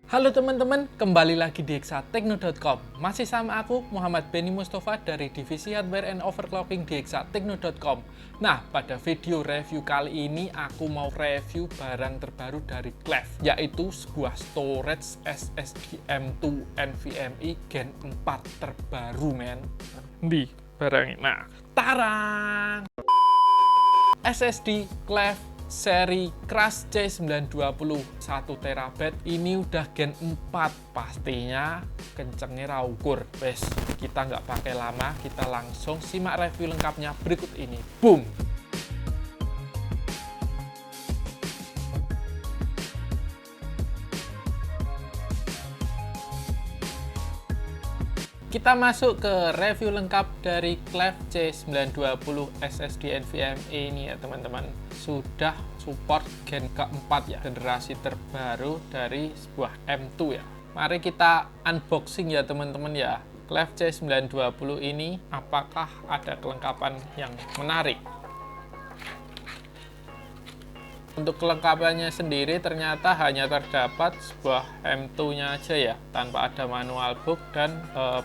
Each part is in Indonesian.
Halo teman-teman, kembali lagi di exatekno.com. Masih sama aku, Muhammad Beni Mustafa dari Divisi Hardware and Overclocking di exatekno.com. Nah, pada video review kali ini aku mau review barang terbaru dari Clef, yaitu sebuah storage SSD M2 NVMe Gen 4 terbaru, men. Di barang ini. Nah, tarang! SSD Clef seri Crush C920 1TB ini udah Gen 4, pastinya kencengnya raukur. Wes, kita nggak pakai lama, kita langsung simak review lengkapnya berikut ini. Boom! Kita masuk ke review lengkap dari Clef C920 SSD NVMe ini ya teman-teman. Sudah support Gen keempat ya, generasi terbaru dari sebuah M2 ya. Mari kita unboxing ya teman-teman ya. Clef C920 ini apakah ada kelengkapan yang menarik? Untuk kelengkapannya sendiri ternyata hanya terdapat sebuah M2-nya aja ya, tanpa ada manual book dan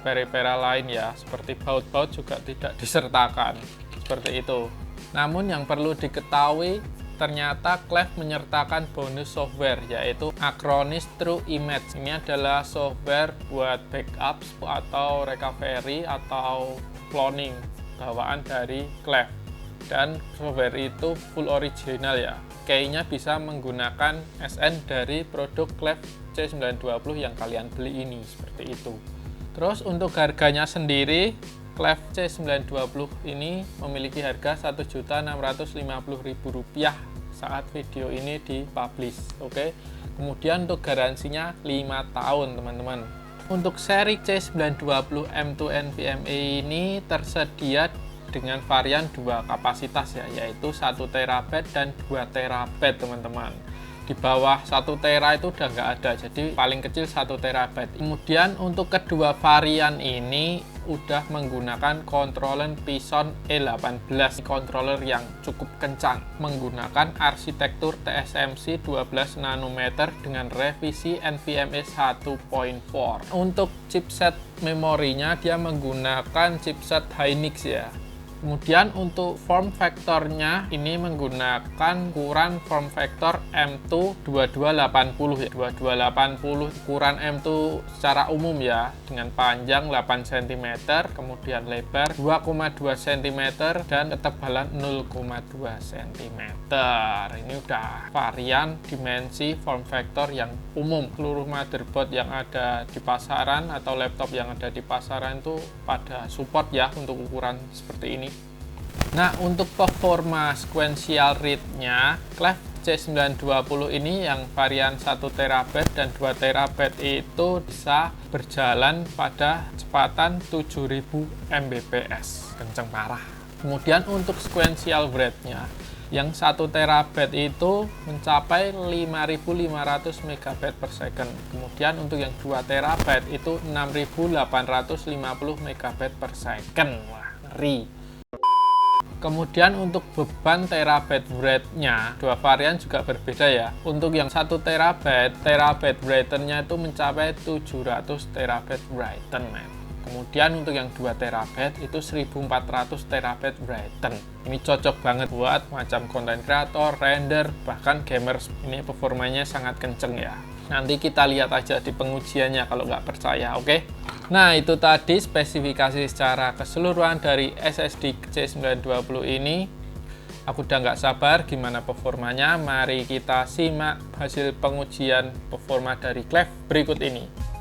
peripheral lain ya, seperti baut-baut juga tidak disertakan, seperti itu. Namun yang perlu diketahui, ternyata Clef menyertakan bonus software, yaitu Acronis True Image. Ini adalah software buat backup atau recovery atau cloning bawaan dari Clef. Dan software itu full original ya. Kayaknya bisa menggunakan SN dari produk Clef C920 yang kalian beli ini, seperti itu. Terus untuk harganya sendiri, Clef C920 ini memiliki harga Rp1.650.000 saat video ini dipublish. Oke. Kemudian untuk garansinya 5 tahun, teman-teman. Untuk seri C920 M2 NVMe ini tersedia dengan varian 2 kapasitas ya, yaitu 1TB dan 2TB teman-teman. Di bawah 1TB itu udah nggak ada, jadi paling kecil 1TB. Kemudian untuk kedua varian ini udah menggunakan controller Phison E18, controller yang cukup kencang, menggunakan arsitektur TSMC 12 nanometer dengan revisi NVMe 1.4. Untuk chipset memorinya dia menggunakan chipset Hynix ya. Kemudian untuk form factornya ini menggunakan ukuran form factor M2 2280 ya. 2280 ukuran M2 secara umum ya, dengan panjang 8 cm, kemudian lebar 2,2 cm dan ketebalan 0,2 cm. Ini udah varian dimensi form factor yang umum. Seluruh motherboard yang ada di pasaran atau laptop yang ada di pasaran itu pada support ya untuk ukuran seperti ini. Nah, untuk performa sequential read-nya, Clef C920 ini yang varian 1TB dan 2TB itu bisa berjalan pada kecepatan 7000 Mbps. Kenceng parah. Kemudian untuk sequential rate-nya, yang 1TB itu mencapai 5500 MB per second. Kemudian untuk yang 2TB itu 6850 MB per second. Wah, ngeri. Kemudian untuk beban terabyte write-nya, dua varian juga berbeda ya. Untuk yang 1 terabyte write-nya itu mencapai 700 terabyte write, men. Kemudian untuk yang 2 terabyte itu 1400 terabyte write. Ini cocok banget buat macam content creator, render, bahkan gamers. Ini performanya sangat kenceng ya. Nanti kita lihat aja di pengujiannya kalau nggak percaya, oke? Nah, itu tadi spesifikasi secara keseluruhan dari SSD C920 ini. Aku udah nggak sabar gimana performanya. Mari kita simak hasil pengujian performa dari Clef berikut ini.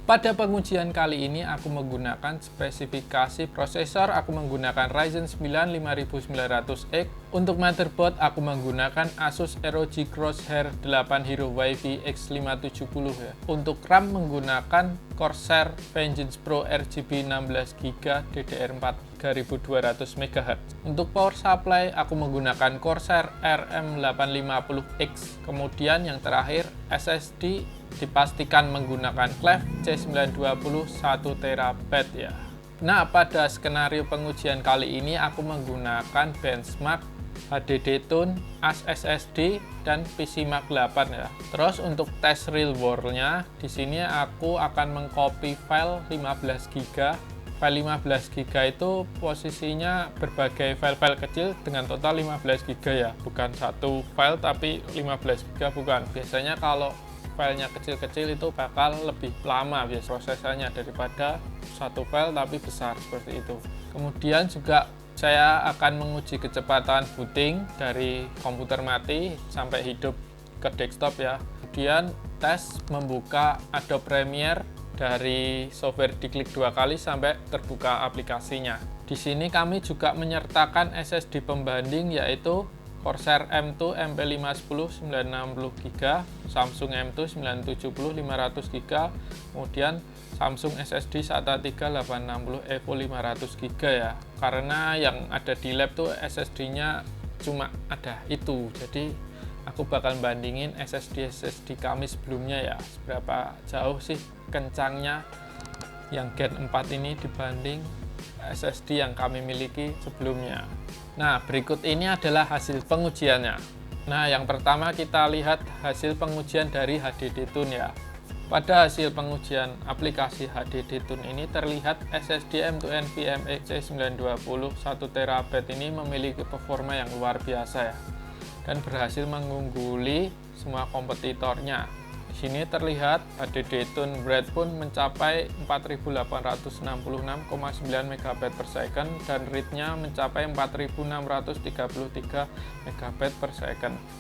Pada pengujian kali ini aku menggunakan spesifikasi prosesor, aku menggunakan Ryzen 9 5900X. Untuk motherboard aku menggunakan Asus ROG Crosshair 8 Hero Wi-Fi X570 ya. Untuk RAM menggunakan Corsair Vengeance Pro RGB 16GB DDR4 3200 MHz. Untuk power supply aku menggunakan Corsair RM850X. Kemudian yang terakhir SSD dipastikan menggunakan Clef C920 1TB ya. Nah, pada skenario pengujian kali ini aku menggunakan benchmark HDD Tune, AS SSD, dan PCMark 8 ya. Terus untuk tes real world-nya, di sini aku akan mengcopy file 15 GB. File 15 GB itu posisinya berbagai file-file kecil dengan total 15 GB ya, bukan satu file tapi 15 GB bukan. Biasanya kalau filenya kecil-kecil itu bakal lebih lama biasa prosesnya daripada satu file tapi besar seperti itu. Kemudian juga saya akan menguji kecepatan booting dari komputer mati sampai hidup ke desktop ya. Kemudian tes membuka Adobe Premiere dari software diklik 2 kali sampai terbuka aplikasinya. Di sini kami juga menyertakan SSD pembanding yaitu Corsair M2 MP510 960 GB, Samsung M2 970 500 GB, kemudian Samsung SSD SATA 3 860 EVO 500 GB ya. Karena yang ada di lab tuh SSD-nya cuma ada itu. Jadi aku bakal bandingin SSD kami sebelumnya ya. Seberapa jauh sih kencangnya yang Gen 4 ini dibanding SSD yang kami miliki sebelumnya. Nah, berikut ini adalah hasil pengujiannya. Nah, yang pertama kita lihat hasil pengujian dari HDD Tune ya. Pada hasil pengujian aplikasi HDD Tune ini terlihat SSD M2 NVMe C920 1TB ini memiliki performa yang luar biasa ya, dan berhasil mengungguli semua kompetitornya. Di sini terlihat HDD Tune Bread pun mencapai 4866,9 MB/s dan read-nya mencapai 4633 MB/s.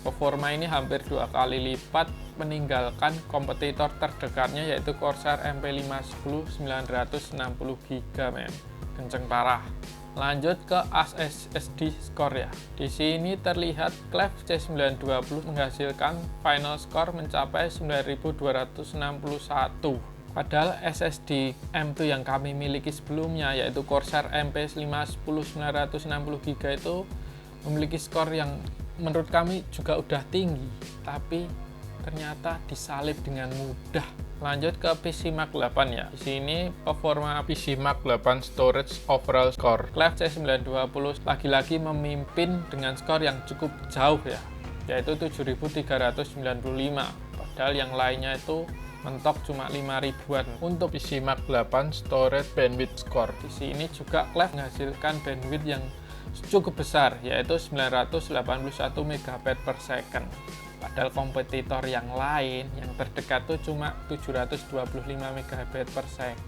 Performa ini hampir 2 kali lipat meninggalkan kompetitor terdekatnya yaitu Corsair MP510 960 GB, men. Kenceng parah. Lanjut ke AS SSD score ya. Di sini terlihat Cleve C920 menghasilkan final score mencapai 9261. Padahal SSD M2 yang kami miliki sebelumnya yaitu Corsair MP510 960 GB itu memiliki skor yang menurut kami juga udah tinggi, tapi ternyata disalib dengan mudah. Lanjut ke PCMark 8 ya. Di sini performa PCMark 8 storage overall score Cleve C920 lagi-lagi memimpin dengan skor yang cukup jauh ya, yaitu 7395. Padahal yang lainnya itu mentok cuma 5000-an. Untuk PCMark 8 storage bandwidth score, di sini juga Cleve menghasilkan bandwidth yang cukup besar yaitu 981 MB/s. Padahal kompetitor yang lain yang terdekat tuh cuma 725 MB/s.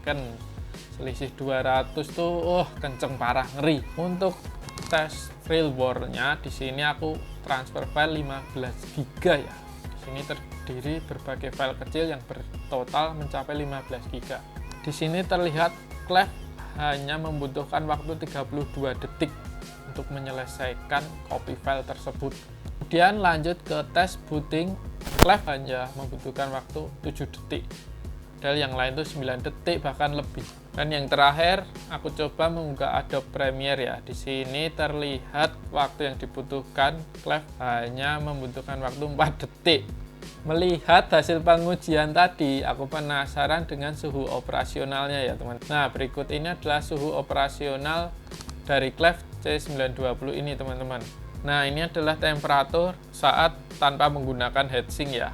Selisih 200 tuh kenceng parah, ngeri. Untuk tes real world-nya di sini aku transfer file 15 GB ya. Di sini terdiri berbagai file kecil yang bertotal mencapai 15 GB. Di sini terlihat Cleve hanya membutuhkan waktu 32 detik untuk menyelesaikan copy file tersebut. Kemudian lanjut ke tes booting, Cleve hanya membutuhkan waktu 7 detik. Padahal yang lain itu 9 detik bahkan lebih. Dan yang terakhir, aku coba membuka Adobe Premiere ya. Di sini terlihat waktu yang dibutuhkan Cleve hanya membutuhkan waktu 4 detik. Melihat hasil pengujian tadi, aku penasaran dengan suhu operasionalnya ya teman. Nah, berikut ini adalah suhu operasional dari Cleve C920 ini teman-teman. Nah, ini adalah temperatur saat tanpa menggunakan heatsink ya.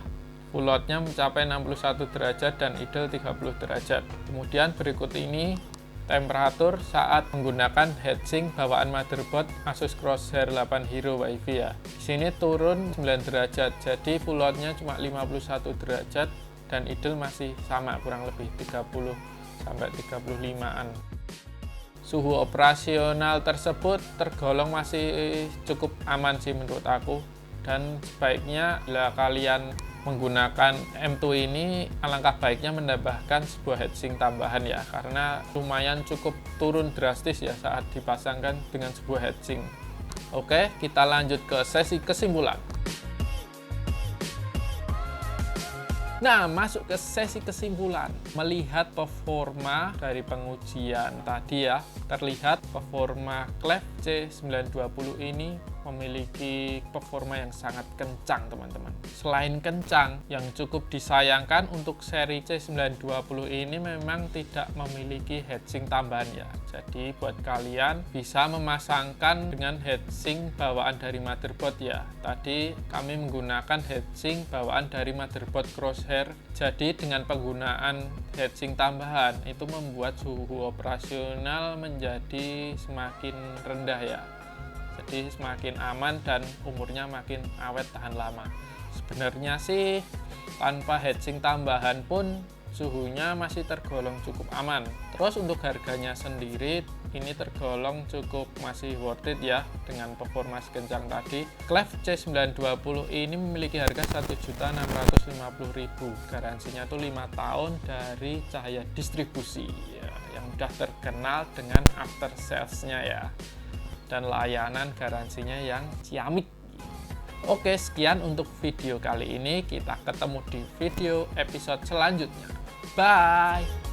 Full load-nya mencapai 61 derajat dan idle 30 derajat. Kemudian berikut ini temperatur saat menggunakan heatsink bawaan motherboard Asus Crosshair 8 Hero Wi-Fi ya. Di sini turun 9 derajat, jadi full load-nya cuma 51 derajat dan idle masih sama, kurang lebih 30 sampai 35-an. Suhu operasional tersebut tergolong masih cukup aman sih menurut aku, dan sebaiknya bila kalian menggunakan M2 ini alangkah baiknya menambahkan sebuah heatsink tambahan ya, karena lumayan cukup turun drastis ya saat dipasangkan dengan sebuah heatsink. Oke, kita lanjut ke sesi kesimpulan. Nah, masuk ke sesi kesimpulan. Melihat performa dari pengujian tadi ya, terlihat performa Cleve C920 ini memiliki performa yang sangat kencang teman-teman. Selain kencang, yang cukup disayangkan untuk seri C920 ini memang tidak memiliki heatsink tambahan ya. Jadi buat kalian bisa memasangkan dengan heatsink bawaan dari motherboard ya. Tadi kami menggunakan heatsink bawaan dari motherboard Crosshair. Jadi dengan penggunaan heatsink tambahan itu membuat suhu operasional menjadi semakin rendah ya. Jadi semakin aman dan umurnya makin awet tahan lama. Sebenarnya sih tanpa heatsink tambahan pun suhunya masih tergolong cukup aman. Terus untuk harganya sendiri ini tergolong cukup masih worth it ya dengan performa kencang tadi. Cleve C920 ini memiliki harga 1.650.000. Garansinya tuh 5 tahun dari Cahaya Distribusi ya, yang udah terkenal dengan after sales-nya ya. Dan layanan garansinya yang ciamik. Oke, sekian untuk video kali ini. Kita ketemu di video episode selanjutnya. Bye!